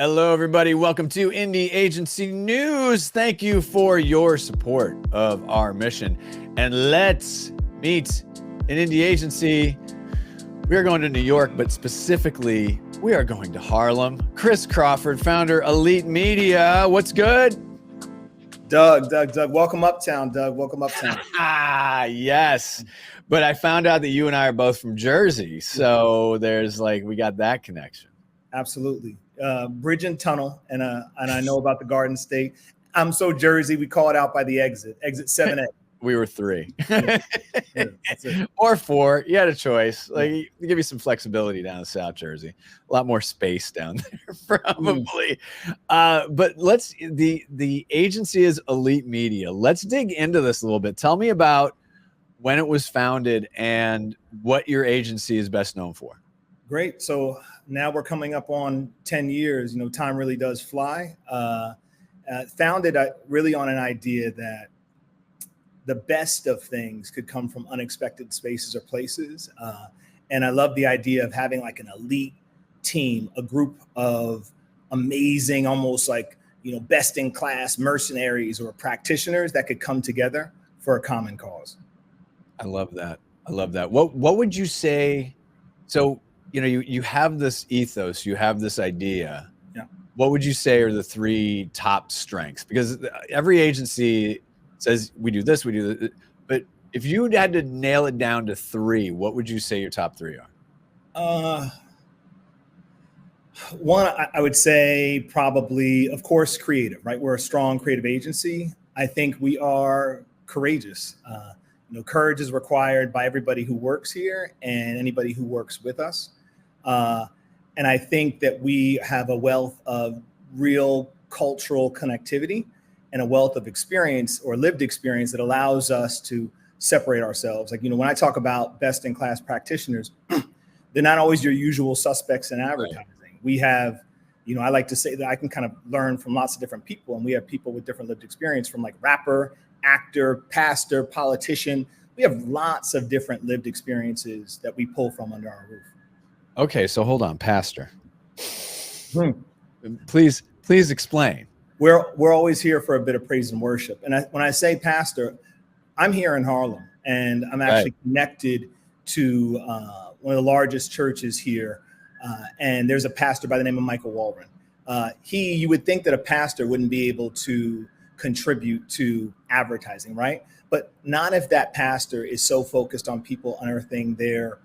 Hello, everybody. Welcome to Indie Agency News. Thank you for your support of our mission. And let's meet an indie agency. We are going to New York, but specifically, we are going to Harlem. Chris Crawford, founder, Elite Media. What's good? Doug. Welcome uptown, Doug. Welcome uptown. Yes. But I found out that you and I are both from Jersey. So we got that connection. Absolutely. Bridge and tunnel. And I know about the Garden State. I'm so Jersey. We call it out by the exit 7A. We were 3 That's it. or 4. You had a choice. They give you some flexibility down in South Jersey. A lot more space down there, probably. But the agency is Elite Media. Let's dig into this a little bit. Tell me about when it was founded and what your agency is best known for. Great. So now we're coming up on 10 years. Time really does fly. Founded really on an idea that the best of things could come from unexpected spaces or places. And I love the idea of having like an elite team, a group of amazing, almost like, best in class mercenaries or practitioners that could come together for a common cause. I love that. What would you say? So, you have this ethos, you have this idea. Yeah. What would you say are the 3 top strengths? Because every agency says we do this, but if you had to nail it down to 3, what would you say your top 3 are? One, I would say probably, of course, creative, right? We're a strong creative agency. I think we are courageous. Courage is required by everybody who works here and anybody who works with us. And I think that we have a wealth of real cultural connectivity and a wealth of experience or lived experience that allows us to separate ourselves. Like, when I talk about best in class practitioners, they're not always your usual suspects in advertising. Right. We have, I like to say that I can kind of learn from lots of different people, and we have people with different lived experience, from like rapper, actor, pastor, politician. We have lots of different lived experiences that we pull from under our roof. Okay, so hold on, pastor. Please explain. We're always here for a bit of praise and worship. And when I say pastor, I'm here in Harlem, and I'm actually connected to one of the largest churches here. And there's a pastor by the name of Michael Walren. You would think that a pastor wouldn't be able to contribute to advertising, right? But not if that pastor is so focused on people unearthing their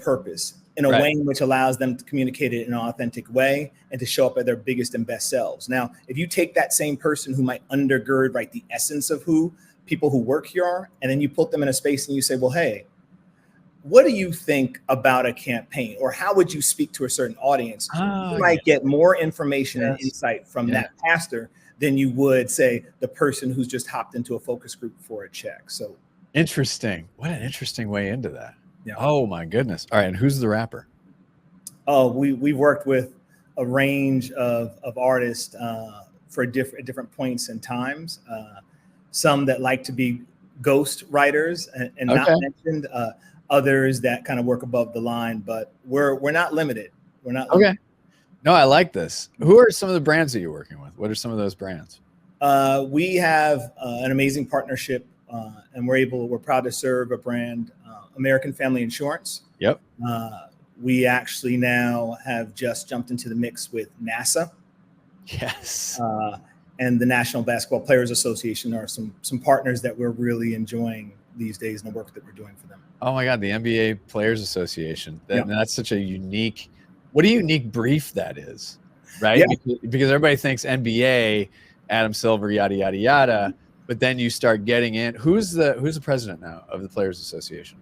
purpose in a way in which allows them to communicate it in an authentic way and to show up at their biggest and best selves. Now, if you take that same person who might undergird the essence of who people who work here are, and then you put them in a space and you say, well, hey, what do you think about a campaign? Or how would you speak to a certain audience? You might get more information and insight from that pastor than you would, say, the person who's just hopped into a focus group for a check. So interesting. What an interesting way into that. Yeah. Oh my goodness. All right. And who's the rapper? Oh, we've worked with a range of artists for different points and times. Some that like to be ghost writers and not mentioned. Others that kind of work above the line, but we're not limited. We're not limited. Okay. No, I like this. Who are some of the brands that you're working with? What are some of those brands? We have an amazing partnership, and we're proud to serve a brand, American Family Insurance. Yep. We actually now have just jumped into the mix with NASA. Yes. And the National Basketball Players Association are some partners that we're really enjoying these days in the work that we're doing for them. Oh my God, the NBA Players Association. That's such a unique, what a unique brief that is, right? Yeah. Because everybody thinks NBA, Adam Silver, yada, yada, yada. But then you start getting in. Who's the president now of the Players Association?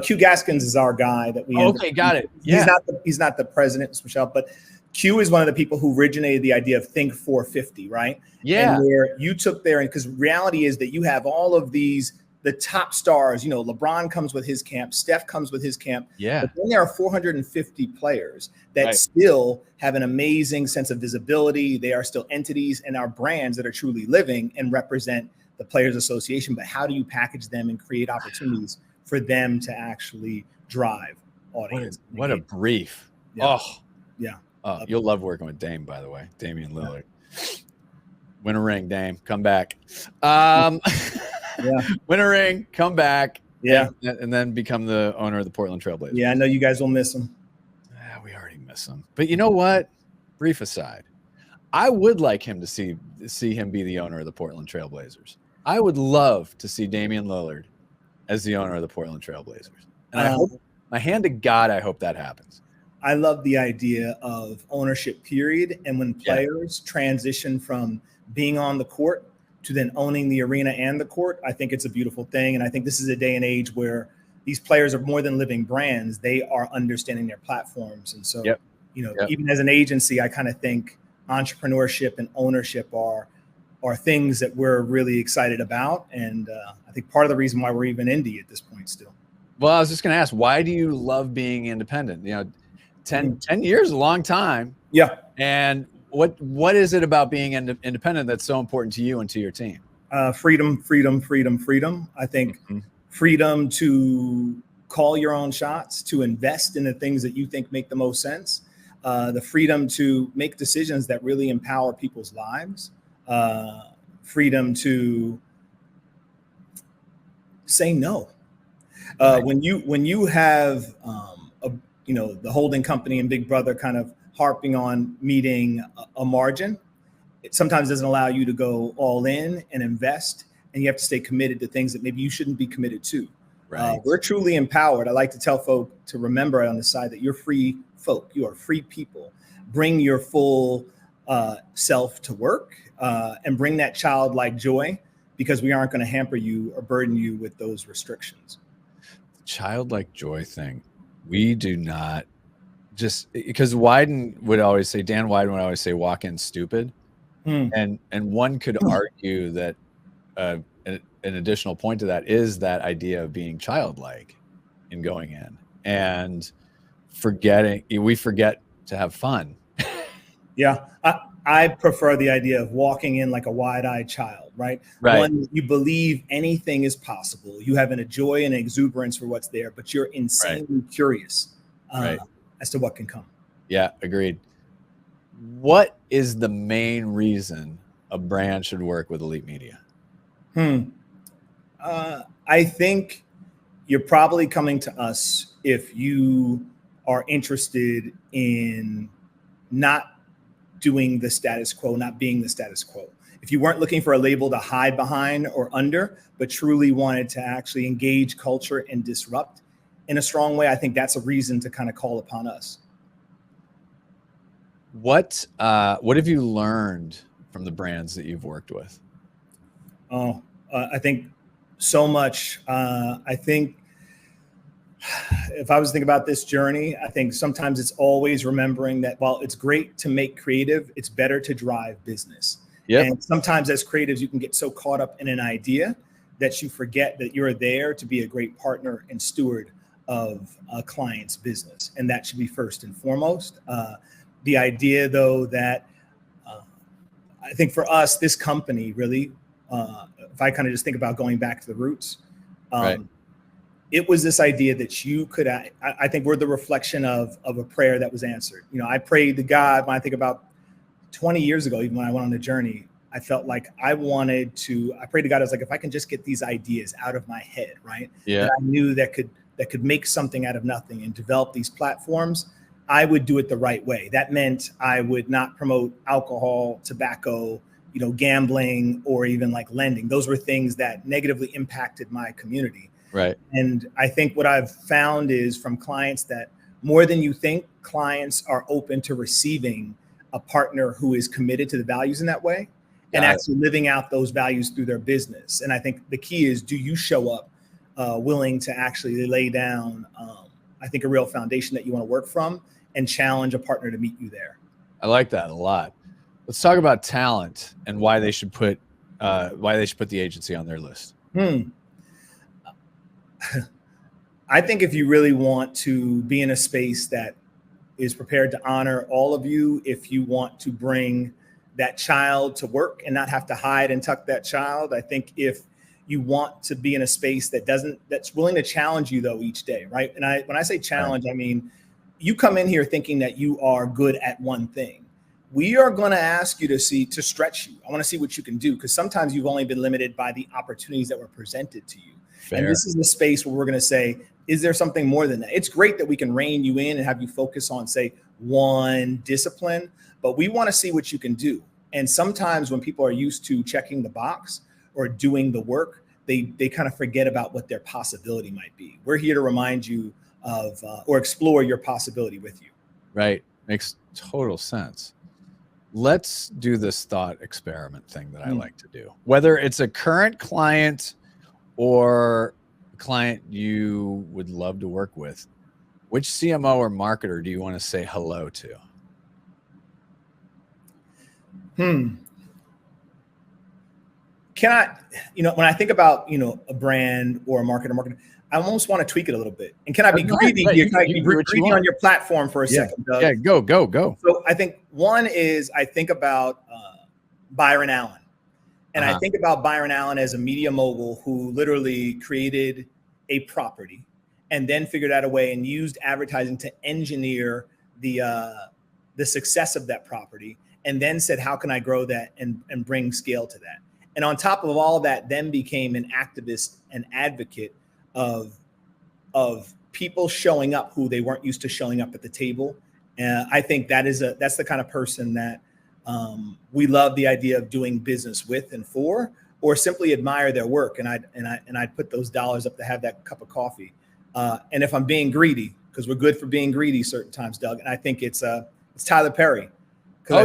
Q Gaskins is our guy that we. Okay, got it. Yeah. He's not the president, Michelle, but Q is one of the people who originated the idea of Think 450, right? Yeah. And where you took there, and because reality is that you have all of the top stars. LeBron comes with his camp, Steph comes with his camp. Yeah. But then there are 450 players that still have an amazing sense of visibility. They are still entities and are brands that are truly living and represent the Players Association. But how do you package them and create opportunities for them to actually drive audience? What a brief. Yeah. Oh, yeah. Oh, you'll love working with Dame, by the way, Damian Lillard. Win a ring, Dame. Come back. Yeah. Win a ring, come back. Yeah. And then become the owner of the Portland Trailblazers. Yeah, I know you guys will miss him. We already miss him. But you know what? Brief aside. I would like him to see him be the owner of the Portland Trailblazers. I would love to see Damian Lillard as the owner of the Portland Trailblazers. And I hope, my hand to God, I hope that happens. I love the idea of ownership, period. And when players transition from being on the court to then owning the arena and the court, I think it's a beautiful thing. And I think this is a day and age where these players are more than living brands. They are understanding their platforms. And so, even as an agency, I kind of think entrepreneurship and ownership are things that we're really excited about. And I think part of the reason why we're even indie at this point still. Well, I was just going to ask, why do you love being independent? 10 years is a long time. Yeah. And what is it about being independent that's so important to you and to your team? Freedom. I think freedom to call your own shots, to invest in the things that you think make the most sense, the freedom to make decisions that really empower people's lives, freedom to say no. When you have the holding company and Big Brother kind of harping on meeting a margin, it sometimes doesn't allow you to go all in and invest, and you have to stay committed to things that maybe you shouldn't be committed to. Right. We're truly empowered. I like to tell folk to remember on the side that you're free folk. You are free people. Bring your full self to work and bring that childlike joy, because we aren't going to hamper you or burden you with those restrictions. Childlike joy thing. We do not, just because Dan Wyden would always say, walk in stupid. And one could argue that an additional point to that is that idea of being childlike in going in and we forget to have fun. Yeah. I prefer the idea of walking in like a wide-eyed child, right? One, you believe anything is possible. You have a joy and an exuberance for what's there, but you're insanely curious as to what can come. Yeah, agreed. What is the main reason a brand should work with Elite Media? I think you're probably coming to us if you are interested in not doing the status quo, not being the status quo. If you weren't looking for a label to hide behind or under, but truly wanted to actually engage culture and disrupt in a strong way, I think that's a reason to kind of call upon us. What have you learned from the brands that you've worked with? I think so much. I think if I was thinking about this journey, I think sometimes it's always remembering that while it's great to make creative, it's better to drive business. And sometimes as creatives, you can get so caught up in an idea that you forget that you're there to be a great partner and steward of a client's business. And that should be first and foremost. The idea, though, that I think for us, this company really, if I kind of just think about going back to the roots, it was this idea that you could, I think we're the reflection of a prayer that was answered. I prayed to God when I think about 20 years ago, even when I went on the journey, I felt like I prayed to God. I was like, if I can just get these ideas out of my head, right? That I knew that could make something out of nothing and develop these platforms, I would do it the right way. That meant I would not promote alcohol, tobacco, gambling, or even like lending. Those were things that negatively impacted my community. Right. And I think what I've found is from clients that more than you think, clients are open to receiving a partner who is committed to the values in that way and actually living out those values through their business. And I think the key is, do you show up willing to actually lay down, I think, a real foundation that you want to work from and challenge a partner to meet you there? I like that a lot. Let's talk about talent and why they should put the agency on their list. I think if you really want to be in a space that is prepared to honor all of you, if you want to bring that child to work and not have to hide and tuck that child, I think if you want to be in a space that's willing to challenge you though each day, right? And when I say challenge, I mean, you come in here thinking that you are good at one thing. We are going to ask you to stretch you. I want to see what you can do, because sometimes you've only been limited by the opportunities that were presented to you. Fair. And this is the space where we're going to say, is there something more than that? It's great that we can rein you in and have you focus on, say, one discipline, but we want to see what you can do. And sometimes when people are used to checking the box or doing the work, they kind of forget about what their possibility might be. We're here to remind you of or explore your possibility with you. Right. Makes total sense. Let's do this thought experiment thing that I like to do. Whether it's a current client or a client you would love to work with, which CMO or marketer do you want to say hello to? Can I, when I think about, a brand or a marketer, I almost want to tweak it a little bit. And can I be greedy here? Can I be greedy on your platform for a second, Doug? Yeah, go. So I think one is, I think about Byron Allen. And I think about Byron Allen as a media mogul who literally created a property and then figured out a way and used advertising to engineer the success of that property, and then said, how can I grow that and bring scale to that? And on top of all that, then became an activist and advocate of people showing up who they weren't used to showing up at the table. And I think that's the kind of person that we love the idea of doing business with and for, or simply admire their work. And I'd put those dollars up to have that cup of coffee. And if I'm being greedy, because we're good for being greedy certain times, Doug, and I think it's Tyler Perry. Oh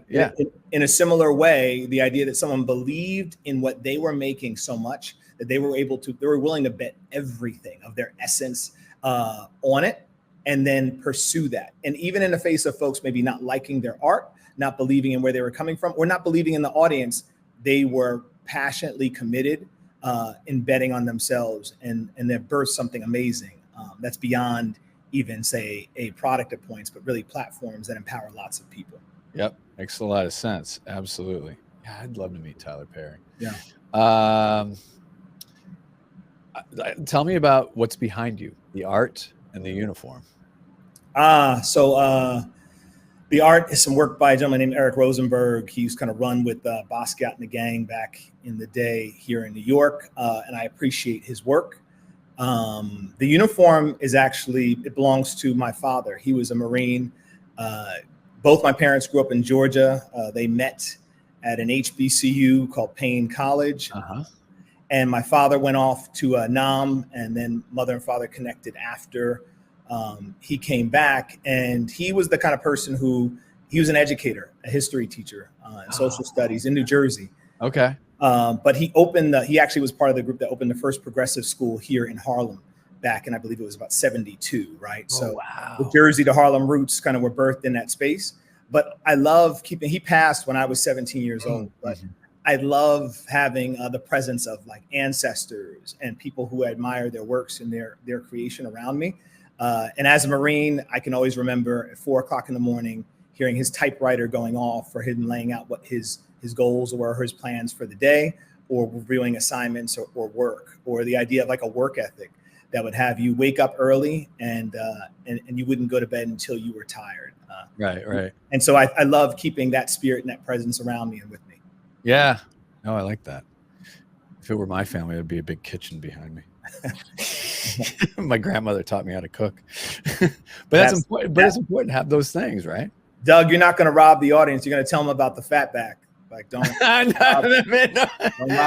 yeah. In a similar way, the idea that someone believed in what they were making so much that they were willing to bet everything of their essence on it, and then pursue that. And even in the face of folks maybe not liking their art, not believing in where they were coming from, or not believing in the audience, they were passionately committed in betting on themselves, and they birthed something amazing that's beyond even, say, a product at points, but really platforms that empower lots of people. Yep. Makes a lot of sense. Absolutely. Yeah, I'd love to meet Tyler Perry. Yeah. Tell me about what's behind you, the art and the uniform. So the art is some work by a gentleman named Eric Rosenberg. He used to kind of run with Basquiat and the gang back in the day here in New York. And I appreciate his work. The uniform it belongs to my father. He was a Marine. Both my parents grew up in Georgia. They met at an HBCU called Payne College. And my father went off to Nam, and then mother and father connected after he came back. And he was the kind of person he was an educator, a history teacher in social studies in New Jersey. Okay. But he actually was part of the group that opened the first progressive school here in Harlem back in, I believe it was about 72, right? The Jersey to Harlem roots kind of were birthed in that space. But I love he passed when I was 17 years old, but I love having the presence of like ancestors and people who admire their works and their creation around me. And as a Marine, I can always remember at 4:00 in the morning, hearing his typewriter going off for him, laying out what his goals were, his plans for the day, or reviewing assignments or work, or the idea of like a work ethic that would have you wake up early and you wouldn't go to bed until you were tired. Right. And so I love keeping that spirit and that presence around me and with me. Yeah. No, I like that. If it were my family, it'd be a big kitchen behind me. My grandmother taught me how to cook. But that's important. But it's important to have those things, right? Doug, you're not going to rob the audience. You're going to tell them about the fatback. Like, don't rob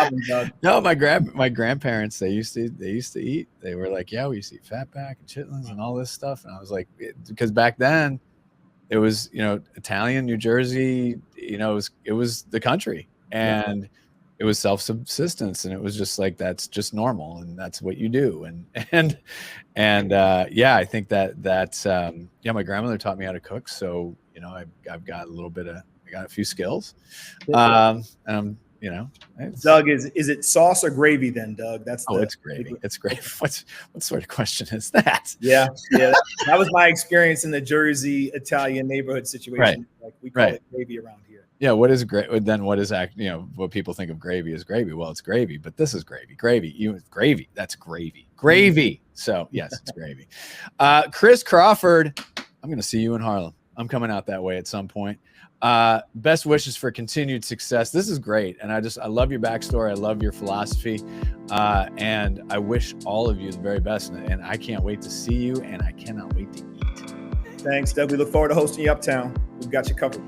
them, Doug. No, my grandparents, they used to eat. They were like, yeah, we used to eat fatback and chitlins and all this stuff. And I was like, because back then it was, Italian, New Jersey, it was the country, and it was self-subsistence, and it was just like, that's just normal, and that's what you do. And I think that's my grandmother taught me how to cook. So, I've got I got a few skills. Doug, is it sauce or gravy then, Doug? It's gravy. It's gravy. What sort of question is that? Yeah. That was my experience in the Jersey Italian neighborhood situation. Right. Like we call it gravy around here. Yeah. What is gravy? Then what is what people think of gravy is gravy. Well, it's gravy, but this is gravy. Gravy. That's gravy. Gravy. So yes, it's gravy. Chris Crawford, I'm going to see you in Harlem. I'm coming out that way at some point. Best wishes for continued success. This is great. And I love your backstory. I love your philosophy. And I wish all of you the very best. And I can't wait to see you, and I cannot wait to eat. Thanks, Doug. We look forward to hosting you uptown. We've got you covered.